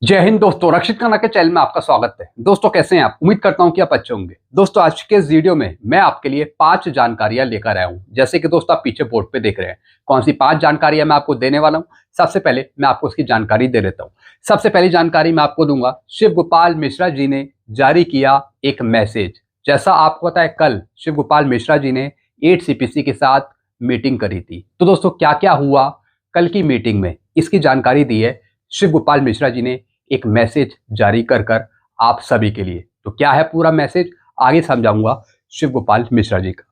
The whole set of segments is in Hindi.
जय हिंद दोस्तों, रक्षित खन्ना के चैनल में आपका स्वागत है। दोस्तों कैसे हैं आप? उम्मीद करता हूं कि आप अच्छे होंगे। दोस्तों आज के इस वीडियो में मैं आपके लिए 5 जानकारियां लेकर आया हूं। जैसे कि दोस्तों आप पीछे बोर्ड पे देख रहे हैं, कौन सी 5 जानकारियां मैं आपको देने वाला हूं। सबसे पहले मैं आपको उसकी जानकारी दे देता हूं। सबसे पहली जानकारी मैं आपको दूंगा, शिव गोपाल मिश्रा जी ने जारी किया एक मैसेज। जैसा आपको पता है, कल शिव गोपाल मिश्रा जी ने 8 CPC के साथ मीटिंग करी थी। तो दोस्तों क्या क्या हुआ कल की मीटिंग में, इसकी जानकारी दी है शिव गोपाल मिश्रा जी ने एक मैसेज जारी कर आप सभी के लिए। तो क्या है पूरा मैसेज, आगे समझाऊंगा शिव गोपाल मिश्रा जी का।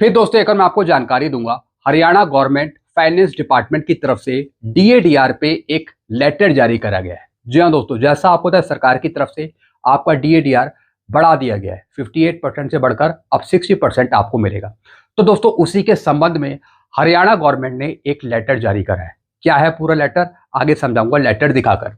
फिर दोस्तों एक और मैं आपको जानकारी दूंगा, हरियाणा गवर्नमेंट फाइनेंस डिपार्टमेंट की तरफ से DADR पे एक लेटर जारी करा गया है। जी हाँ दोस्तों, जैसा आपको पता है सरकार की तरफ से आपका DADR बढ़ा दिया गया है। 58% से बढ़कर अब 60% आपको मिलेगा। तो दोस्तों उसी के संबंध में हरियाणा गवर्नमेंट ने एक लेटर जारी करा है। क्या है पूरा लेटर, आगे समझाऊंगा लेटर दिखाकर।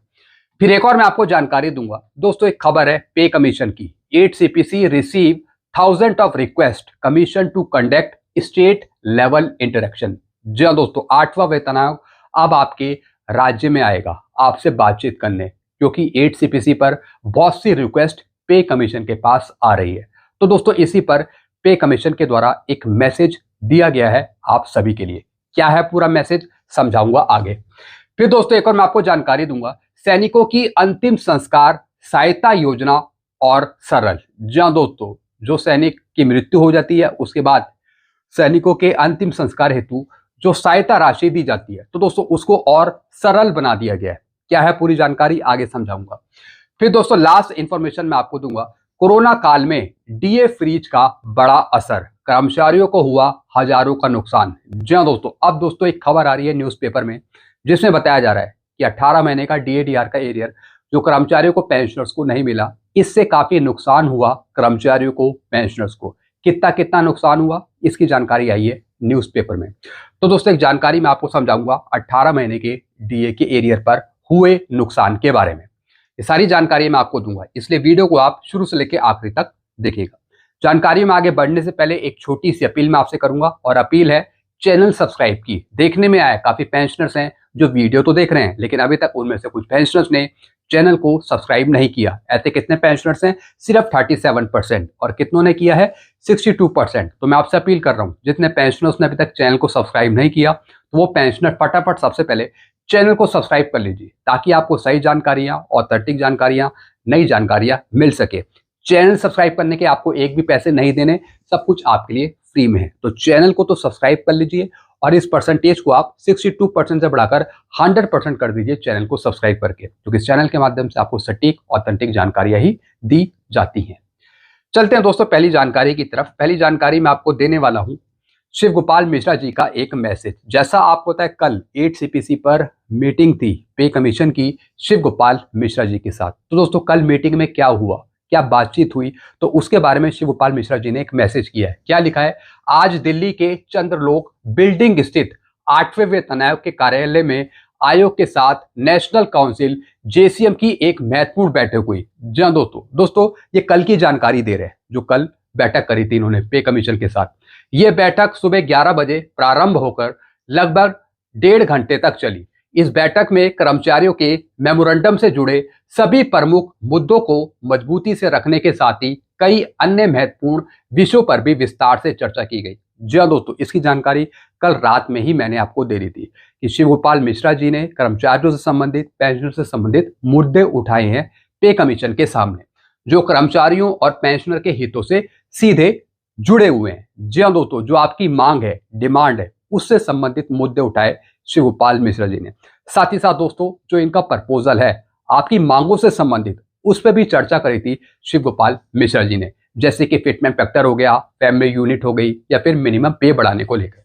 फिर एक और मैं आपको जानकारी दूंगा दोस्तों, एक खबर है पे कमीशन की। 8 CPC receive 1000 of request commission to conduct state level interaction. जी हाँ दोस्तों, 8वां वेतन आयोग अब आपके राज्य में आएगा आपसे बातचीत करने, क्योंकि 8 CPC पर बहुत सी रिक्वेस्ट पे कमीशन के पास आ रही है। तो दोस्तों इसी पर पे कमीशन के द्वारा एक मैसेज दिया गया है आप सभी के लिए। क्या है पूरा मैसेज, समझाऊंगा आगे। फिर दोस्तों एक और मैं आपको जानकारी दूंगा, सैनिकों की अंतिम संस्कार सहायता योजना और सरल। जी हाँ दोस्तों, जो सैनिक की मृत्यु हो जाती है उसके बाद सैनिकों के अंतिम संस्कार हेतु जो सहायता राशि दी जाती है, तो दोस्तों उसको और सरल बना दिया गया है। क्या है पूरी जानकारी, आगे समझाऊंगा। फिर दोस्तों लास्ट इंफॉर्मेशन मैं आपको दूंगा, कोरोना काल में DA फ्रीज का बड़ा असर, कर्मचारियों को हुआ हजारों का नुकसान। जी हाँ दोस्तों, अब दोस्तों एक खबर आ रही है न्यूज़पेपर में जिसमें बताया जा रहा है कि 18 महीने का DADR का एरियर जो कर्मचारियों को, पेंशनर्स को नहीं मिला, इससे काफी नुकसान हुआ कर्मचारियों को, पेंशनर्स को। कितना कितना नुकसान हुआ इसकी जानकारी आई है न्यूज़पेपर में। तो दोस्तों एक जानकारी मैं आपको समझाऊंगा 18 महीने के DA के एरियर पर हुए नुकसान के बारे में। ये सारी जानकारी मैं आपको दूंगा, इसलिए वीडियो को आप शुरू से लेकर आखिरी तक देखिएगा। जानकारी में आगे बढ़ने से पहले एक छोटी सी अपील मैं आपसे करूंगा, और अपील है चैनल सब्सक्राइब की। देखने में आया काफी पेंशनर्स हैं जो वीडियो तो देख रहे हैं, लेकिन अभी तक उनमें से कुछ पेंशनर्स ने चैनल को सब्सक्राइब नहीं किया। ऐसे कितने पेंशनर्स हैं? सिर्फ 37%। और कितनों ने किया है? 62%। तो मैं आपसे अपील कर रहा हूं, जितने पेंशनर्स ने अभी तक चैनल को सब्सक्राइब नहीं किया, तो वो पेंशनर फटाफट सबसे पहले चैनल को सब्सक्राइब कर लीजिए, ताकि आपको सही जानकारियां, ऑथेंटिक जानकारियां, नई जानकारियां मिल सके। चैनल सब्सक्राइब करने के आपको एक भी पैसे नहीं देने, सब कुछ आपके लिए फ्री में है। तो चैनल को तो सब्सक्राइब कर लीजिए, और इस परसेंटेज को आप 62% से बढ़ाकर 100% कर दीजिए चैनल को सब्सक्राइब करके, क्योंकि इस चैनल के माध्यम से आपको सटीक ऑथेंटिक जानकारियां ही दी जाती हैं। चलते हैं दोस्तों पहली जानकारी की तरफ। पहली जानकारी मैं आपको देने वाला हूं, शिव गोपाल मिश्रा जी का एक मैसेज। जैसा आपको पता है कल 8 CPC पर मीटिंग थी पे कमीशन की शिव गोपाल मिश्रा जी के साथ। तो दोस्तों कल मीटिंग में क्या हुआ, क्या बातचीत हुई, तो उसके बारे में शिव गोपाल मिश्रा जी ने एक मैसेज किया है। क्या लिखा है? आज दिल्ली के चंद्रलोक बिल्डिंग स्थित 8वें वेतन आयोग के कार्यालय में आयोग के साथ नेशनल काउंसिल JCM की एक महत्वपूर्ण बैठक हुई। जी हाँ दोस्तों ये कल की जानकारी दे रहे हैं, जो कल बैठक करी थी इन्होंने पे कमीशन के साथ। ये बैठक सुबह 11 बजे प्रारंभ होकर लगभग 1.5 घंटे तक चली। इस बैठक में कर्मचारियों के मेमोरेंडम से जुड़े सभी प्रमुख मुद्दों को मजबूती से रखने के साथ ही कई अन्य महत्वपूर्ण विषयों पर भी विस्तार से चर्चा की गई। जी हाँ दोस्तों, इसकी जानकारी कल रात में ही मैंने आपको दे दी थी कि शिव गोपाल मिश्रा जी ने कर्मचारियों से संबंधित, पेंशनर से संबंधित मुद्दे उठाए हैं पे कमीशन के सामने, जो कर्मचारियों और पेंशनर के हितों से सीधे जुड़े हुए हैं। जी हाँ दोस्तों, जो आपकी मांग है, डिमांड है, उससे संबंधित मुद्दे उठाए शिव गोपाल मिश्रा जी ने। साथ ही साथ दोस्तों जो इनका प्रपोजल है आपकी मांगों से संबंधित, उस पर भी चर्चा करी थी शिव गोपाल मिश्रा जी ने, जैसे कि फिटमेंट फैक्टर हो गया, फैमिली यूनिट हो गई, या फिर मिनिमम पे बढ़ाने को लेकर।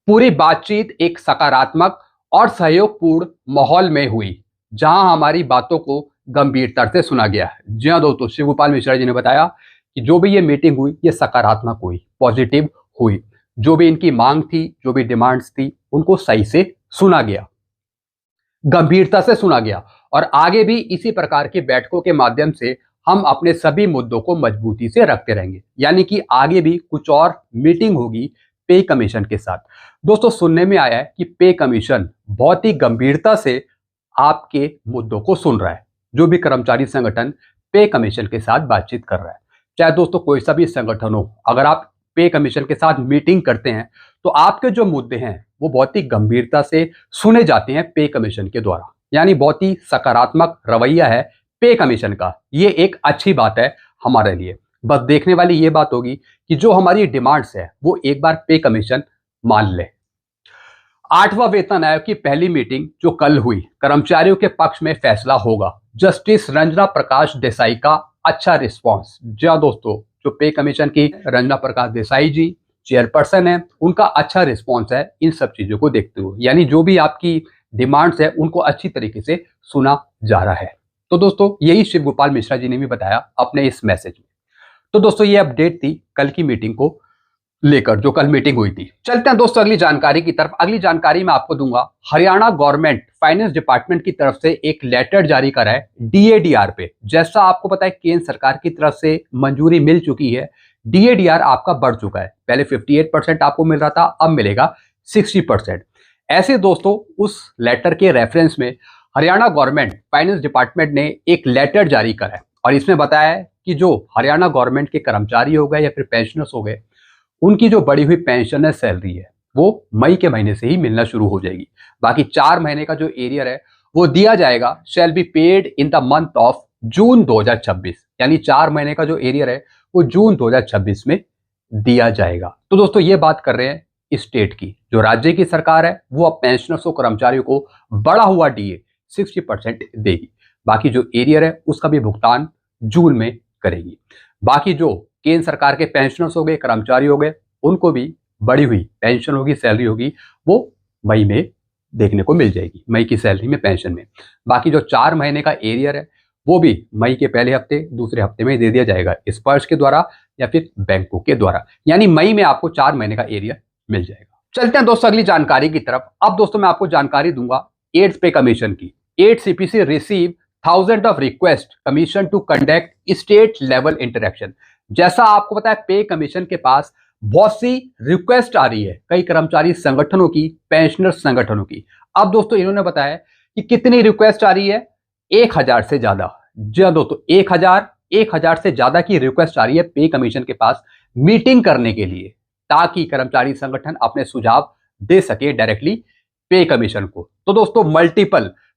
पूरी बातचीत एक सकारात्मक और सहयोगपूर्ण माहौल में हुई, जहां हमारी बातों को गंभीरता से सुना गया। जी हाँ दोस्तों, शिव गोपाल मिश्रा जी ने बताया कि जो भी ये मीटिंग हुई ये सकारात्मक हुई, पॉजिटिव हुई। जो भी इनकी मांग थी, जो भी डिमांड्स थी, उनको सही से सुना गया, गंभीरता से सुना गया। और आगे भी इसी प्रकार की बैठकों के माध्यम से हम अपने सभी मुद्दों को मजबूती से रखते रहेंगे। यानी कि आगे भी कुछ और मीटिंग होगी पे कमीशन के साथ। दोस्तों सुनने में आया है कि पे कमीशन बहुत ही गंभीरता से आपके मुद्दों को सुन रहा है। जो भी कर्मचारी संगठन पे कमीशन के साथ बातचीत कर रहा है, चाहे दोस्तों कोई सा भी संगठन हो, अगर आप पे कमीशन के साथ मीटिंग करते हैं तो आपके जो मुद्दे हैं वो बहुत ही गंभीरता से सुने जाते हैं पे कमीशन के द्वारा। यानी बहुत ही सकारात्मक रवैया है पे कमीशन का। ये एक अच्छी बात है हमारे लिए। बस देखने वाली ये बात होगी कि जो हमारी डिमांड्स है वो एक बार पे कमीशन मान ले। 8वां वेतन आयोग की पहली मीटिंग जो कल हुई, कर्मचारियों के पक्ष में फैसला होगा। जस्टिस रंजना प्रकाश देसाई का अच्छा रिस्पांस। जी हाँ दोस्तों, जो पे कमीशन की रंजना प्रकाश देसाई जी चेयरपर्सन है, उनका अच्छा रिस्पांस है इन सब चीजों को देखते हुए। यानी जो भी आपकी डिमांड्स है उनको अच्छी तरीके से सुना जा रहा है। तो दोस्तों यही शिव गोपाल मिश्रा जी ने भी बताया अपने इस मैसेज में। तो दोस्तों ये अपडेट थी कल की मीटिंग को लेकर, जो कल मीटिंग हुई थी। चलते हैं दोस्तों अगली जानकारी की तरफ। अगली जानकारी मैं आपको दूंगा, हरियाणा गवर्नमेंट फाइनेंस डिपार्टमेंट की तरफ से एक लेटर जारी करा है डीएडीआर पे। जैसा आपको पता है केंद्र सरकार की तरफ से मंजूरी मिल चुकी है, डीएडीआर आपका बढ़ चुका है। पहले 58% आपको मिल रहा था, अब मिलेगा 60%। ऐसे दोस्तों उस लेटर के रेफरेंस में हरियाणा गवर्नमेंट फाइनेंस डिपार्टमेंट ने एक लेटर जारी करा है और इसमें बताया है कि जो हरियाणा गवर्नमेंट के कर्मचारी हो गए या फिर पेंशनर्स हो गए, उनकी जो बढ़ी हुई पेंशन है, सैलरी है, वो मई के महीने से ही मिलना शुरू हो जाएगी। बाकी 4 महीने का जो एरियर है वो दिया जाएगा, shall be paid in the month of June 2026। यानी 4 महीने का जो एरियर है वो जून 2026 में दिया जाएगा। तो दोस्तों ये बात कर रहे हैं स्टेट की। जो राज्य की सरकार है वो अब पेंशनर्स और कर्मचारियों को बढ़ा हुआ डीए 60% देगी। बाकी जो एरियर है उसका भी भुगतान जून में करेगी। बाकी जो केंद्र सरकार के पेंशनर्स हो गए, कर्मचारी हो गए, उनको भी बढ़ी हुई पेंशन होगी, सैलरी होगी, वो मई में देखने को मिल जाएगी, मई की सैलरी में, पेंशन में। बाकी जो 4 महीने का एरियर है वो भी मई के पहले हफ्ते, दूसरे हफ्ते में दे दिया जाएगा, स्पर्श के द्वारा या फिर बैंकों के द्वारा। यानी मई में आपको 4 महीने का एरियर मिल जाएगा। चलते हैं दोस्तों अगली जानकारी की तरफ। अब दोस्तों मैं आपको जानकारी दूंगा एड्स पे कमीशन की। AIDS CPC receive thousand of request commission to conduct state level interaction. जैसा आपको पता है पे कमीशन के पास बहुत सी रिक्वेस्ट आ रही है कई कर्मचारी संगठनों की, पेंशनर संगठनों की। अब दोस्तों इन्होंने बताया कि कितनी रिक्वेस्ट आ रही है, 1000 से ज्यादा। जी हाँ दोस्तों, 1000 से ज्यादा की रिक्वेस्ट आ रही है पे कमीशन के पास मीटिंग करने के लिए, ताकि कर्मचारी संगठन अपने सुझाव दे सके डायरेक्टली पे कमीशन को। तो दोस्तों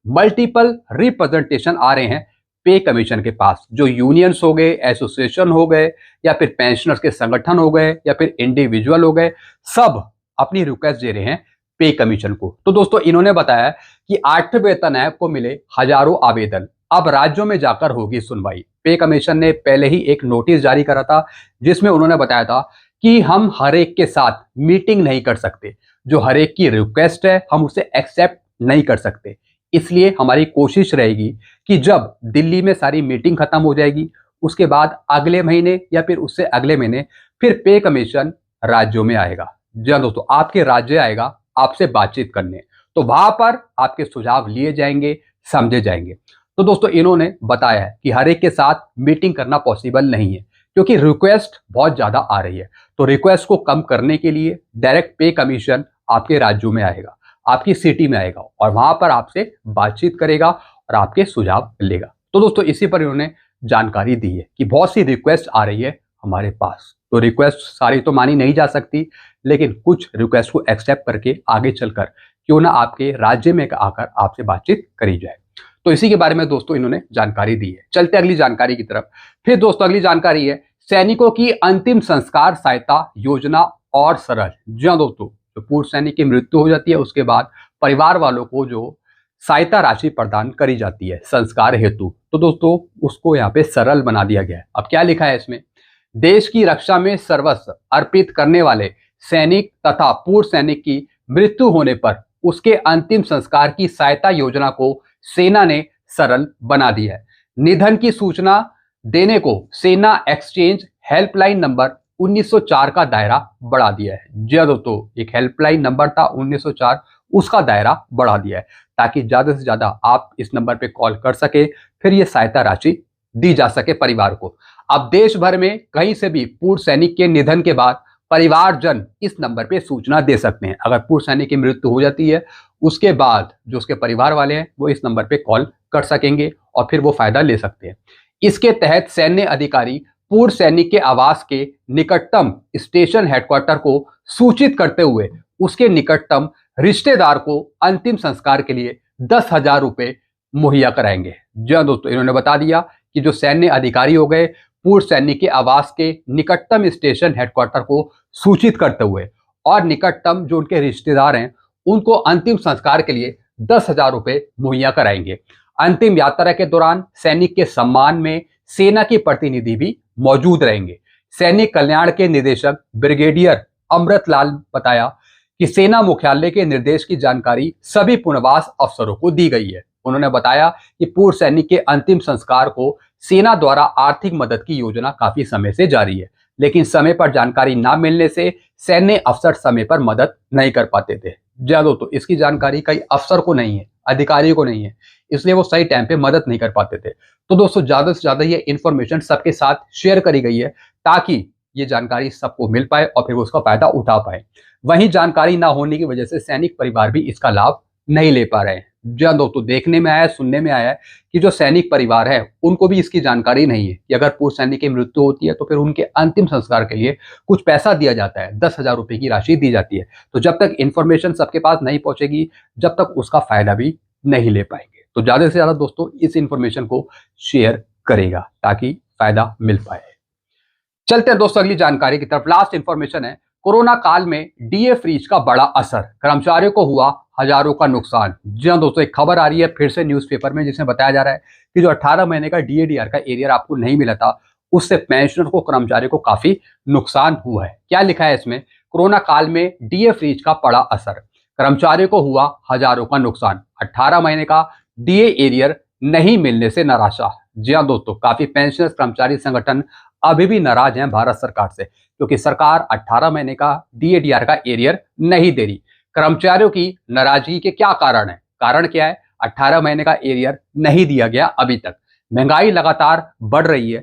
मल्टीपल रिप्रेजेंटेशन आ रहे हैं पे कमीशन के पास। जो यूनियंस हो गए, एसोसिएशन हो गए, या फिर पेंशनर्स के संगठन हो गए, या फिर इंडिविजुअल हो गए, सब अपनी रिक्वेस्ट दे रहे हैं पे कमीशन को। तो दोस्तों इन्होंने बताया कि 8वें वेतन आयोग को मिले हजारों आवेदन, अब राज्यों में जाकर होगी सुनवाई। पे कमीशन ने पहले ही एक नोटिस जारी करा था जिसमें उन्होंने बताया था कि हम हर एक के साथ मीटिंग नहीं कर सकते, जो हर एक की रिक्वेस्ट है हम उसे एक्सेप्ट नहीं कर सकते। इसलिए हमारी कोशिश रहेगी कि जब दिल्ली में सारी मीटिंग खत्म हो जाएगी उसके बाद अगले महीने या फिर उससे अगले महीने फिर पे कमीशन राज्यों में आएगा। जी हाँ दोस्तों, आपके राज्य आएगा आपसे बातचीत करने, तो वहां पर आपके सुझाव लिए जाएंगे, समझे जाएंगे। तो दोस्तों इन्होंने बताया है कि हर एक के साथ मीटिंग करना पॉसिबल नहीं है क्योंकि रिक्वेस्ट बहुत ज्यादा आ रही है। तो रिक्वेस्ट को कम करने के लिए डायरेक्ट पे कमीशन आपके राज्यों में आएगा, आपकी सिटी में आएगा और वहां पर आपसे बातचीत करेगा और आपके सुझाव लेगा। तो दोस्तों इसी पर इन्होंने जानकारी दी है कि बहुत सी रिक्वेस्ट आ रही है हमारे पास। तो रिक्वेस्ट सारी तो मानी नहीं जा सकती, लेकिन कुछ रिक्वेस्ट को एक्सेप्ट करके आगे चलकर क्यों ना आपके राज्य में आकर आपसे बातचीत करी जाए। तो इसी के बारे में दोस्तों इन्होंने जानकारी दी है। चलते अगली जानकारी की तरफ। फिर दोस्तों अगली जानकारी है सैनिकों की अंतिम संस्कार सहायता योजना और सरल। जी हाँ दोस्तों, जो पूर्व सैनिक की मृत्यु हो जाती है उसके बाद परिवार वालों को जो सहायता राशि प्रदान करी जाती है संस्कार हेतु, तो दोस्तों उसको यहाँ पे सरल बना दिया गया है। अब क्या लिखा है इसमें, देश की रक्षा में सर्वस्व अर्पित करने वाले सैनिक तथा पूर्व सैनिक की मृत्यु होने पर उसके अंतिम संस्कार की सहायता योजना को सेना ने सरल बना दी है। निधन की सूचना देने को सेना एक्सचेंज हेल्पलाइन नंबर 1904 का दायरा बढ़ा दिया है। जी दोस्तों, एक हेल्पलाइन नंबर था 1904, उसका दायरा बढ़ा दिया है ताकि ज्यादा से ज्यादा आप इस नंबर पे कॉल कर सके, फिर ये सहायता राशि दी जा सके परिवार को। अब देश भर में कहीं से भी पूर्व सैनिक के निधन के बाद परिवारजन इस नंबर पे सूचना दे सकते हैं। अगर पूर्व सैनिक की मृत्यु हो जाती है उसके बाद जो उसके परिवार वाले हैं वो इस नंबर पे कॉल कर सकेंगे और फिर वो फायदा ले सकते हैं। इसके तहत सैन्य अधिकारी पूर्व सैनिक के आवास के निकटतम स्टेशन हेडक्वार्टर को सूचित करते हुए उसके निकटतम रिश्तेदार को अंतिम संस्कार के लिए 10,000 रुपए मुहैया कराएंगे। जी हाँ दोस्तों, इन्होंने बता दिया कि जो सैन्य अधिकारी हो गए पूर्व सैनिक के आवास के निकटतम स्टेशन हेडक्वार्टर को सूचित करते हुए और निकटतम जो उनके रिश्तेदार हैं उनको अंतिम संस्कार के लिए 10,000 रुपए मुहैया कराएंगे। अंतिम यात्रा के दौरान सैनिक के सम्मान में सेना के प्रतिनिधि भी मौजूद रहेंगे। सैनिक कल्याण के निदेशक ब्रिगेडियर अमृतलाल बताया कि सेना मुख्यालय के निर्देश की जानकारी सभी पुनर्वास अफसरों को दी गई है। उन्होंने बताया कि पूर्व सैनिक के अंतिम संस्कार को सेना द्वारा आर्थिक मदद की योजना काफी समय से जारी है, लेकिन समय पर जानकारी न मिलने से सैन्य अफसर समय पर मदद नहीं कर पाते थे। दोस्तों, इसकी जानकारी कई अफसर को नहीं है, अधिकारी को नहीं है, इसलिए वो सही टाइम पे मदद नहीं कर पाते थे। तो दोस्तों, ज्यादा से ज्यादा ये इंफॉर्मेशन सबके साथ शेयर करी गई है ताकि ये जानकारी सबको मिल पाए और फिर वो उसका फायदा उठा पाए। वहीं जानकारी ना होने की वजह से सैनिक परिवार भी इसका लाभ नहीं ले पा रहे हैं। दोस्तों, देखने में आया, सुनने में आया है कि जो सैनिक परिवार है उनको भी इसकी जानकारी नहीं है कि अगर पूर्व सैनिक की मृत्यु होती है तो फिर उनके अंतिम संस्कार के लिए कुछ पैसा दिया जाता है, 10,000 रुपए की राशि दी जाती है। तो जब तक इंफॉर्मेशन सबके पास नहीं पहुंचेगी जब तक उसका फायदा भी नहीं ले पाएंगे। तो ज्यादा से ज्यादा दोस्तों इस इंफॉर्मेशन को शेयर करेगा ताकि फायदा मिल पाए। चलते हैं दोस्तों अगली जानकारी की तरफ। लास्ट इंफॉर्मेशन है, कोरोना काल में डीए फ्रीज का बड़ा असर, कर्मचारियों को हुआ हजारों का नुकसान। जी हाँ दोस्तों, एक खबर आ रही है फिर से न्यूज़पेपर में जिसमें बताया जा रहा है कि जो 18 महीने का डीएडीआर का एरियर आपको नहीं मिला था उससे पेंशनर को, कर्मचारियों को काफी नुकसान हुआ है। क्या लिखा है इसमें, कोरोना काल में डीए फ्रीज का पड़ा असर, कर्मचारियों को हुआ हजारों का नुकसान, 18 महीने का डीए एरियर नहीं मिलने से निराशा। जी हाँ दोस्तों, काफी पेंशनर्स कर्मचारी संगठन अभी भी नाराज हैं भारत सरकार से क्योंकि सरकार 18 महीने का डीएडीआर का एरियर नहीं दे रही। कर्मचारियों की नाराजगी के क्या कारण है? कारण क्या है? 18 महीने का एरियर नहीं दिया गया अभी तक। महंगाई लगातार बढ़ रही है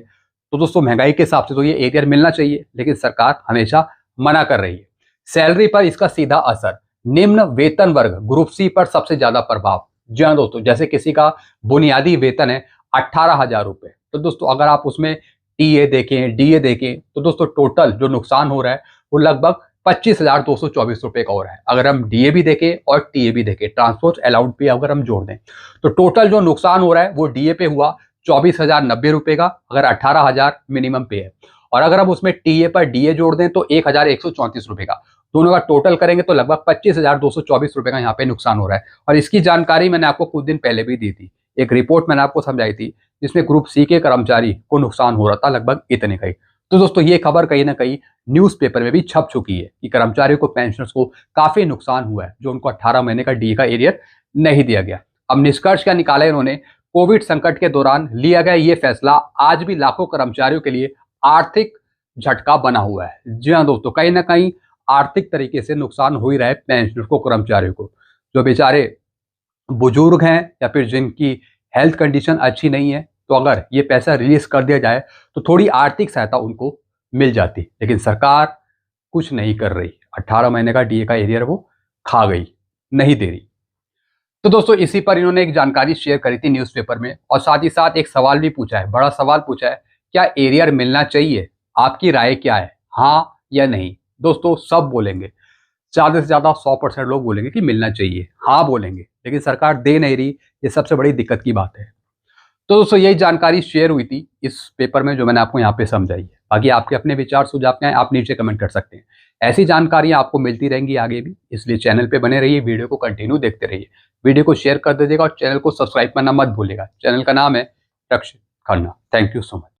तो दोस्तों महंगाई के हिसाब से तो ये एरियर मिलना चाहिए, लेकिन सरकार हमेशा मना कर रही है। सैलरी पर इसका सीधा असर, निम्न वेतन वर्ग ग्रुप सी पर सबसे ज्यादा प्रभाव। जी हाँ दोस्तों, जैसे किसी का बुनियादी वेतन है 18,000 रुपए, तो दोस्तों अगर आप उसमें टीए देखें, डीए देखें तो दोस्तों टोटल जो नुकसान हो रहा है वो लगभग 25,224 रुपए का हो रहा है। अगर हम डीए भी देखें और टीए भी देखें, ट्रांसपोर्ट अलाउड पे अगर हम जोड़ दें तो टोटल जो नुकसान हो रहा है वो डीए पे हुआ 24,090 रुपए का, अगर 18,000 मिनिमम पे है, और अगर हम उसमें टीए पर डीए जोड़ दें तो 1,134 रुपए का, दोनों का टोटल करेंगे तो लगभग 25,224 रुपए का यहाँ पे नुकसान हो रहा है। और इसकी जानकारी मैंने आपको कुछ दिन पहले भी दी थी, एक रिपोर्ट मैंने आपको समझाई थी जिसमें ग्रुप सी के कर्मचारी को नुकसान हो रहा था लगभग इतने का ही। तो दोस्तों ये खबर कहीं ना कहीं न्यूज़पेपर में भी छप चुकी है कि कर्मचारियों को, पेंशनर्स को काफी नुकसान हुआ है जो उनको 18 महीने का डीए का एरियर नहीं दिया गया। अब निष्कर्ष क्या निकाला इन्होंने, कोविड संकट के दौरान लिया गया ये फैसला आज भी लाखों कर्मचारियों के लिए आर्थिक झटका बना हुआ है। जी हाँ दोस्तों, कहीं ना कहीं आर्थिक तरीके से नुकसान हो ही रहा है पेंशनर्स को, कर्मचारियों को, जो बेचारे बुजुर्ग हैं या फिर जिनकी हेल्थ कंडीशन अच्छी नहीं है। तो अगर ये पैसा रिलीज कर दिया जाए तो थोड़ी आर्थिक सहायता उनको मिल जाती, लेकिन सरकार कुछ नहीं कर रही। 18 महीने का डीए का एरियर वो खा गई, नहीं दे रही। तो दोस्तों इसी पर इन्होंने एक जानकारी शेयर करी थी न्यूज़पेपर में, और साथ ही साथ एक सवाल भी पूछा है, बड़ा सवाल पूछा है, क्या एरियर मिलना चाहिए? आपकी राय क्या है, हाँ या नहीं? दोस्तों सब बोलेंगे, ज्यादा से ज्यादा 100% लोग बोलेंगे कि मिलना चाहिए, हाँ बोलेंगे, लेकिन सरकार दे नहीं रही। ये सबसे बड़ी दिक्कत की बात है। तो दोस्तों यही जानकारी शेयर हुई थी इस पेपर में जो मैंने आपको यहाँ पे समझाई है। बाकी आपके अपने विचार सुझाव क्या हैं आप नीचे कमेंट कर सकते हैं। ऐसी जानकारियां आपको मिलती रहेंगी आगे भी, इसलिए चैनल पे बने रहिए, वीडियो को कंटिन्यू देखते रहिए, वीडियो को शेयर कर दीजिएगा और चैनल को सब्सक्राइब करना मत भूलिएगा। चैनल का नाम है Rakshit Khanna. Thank you so much.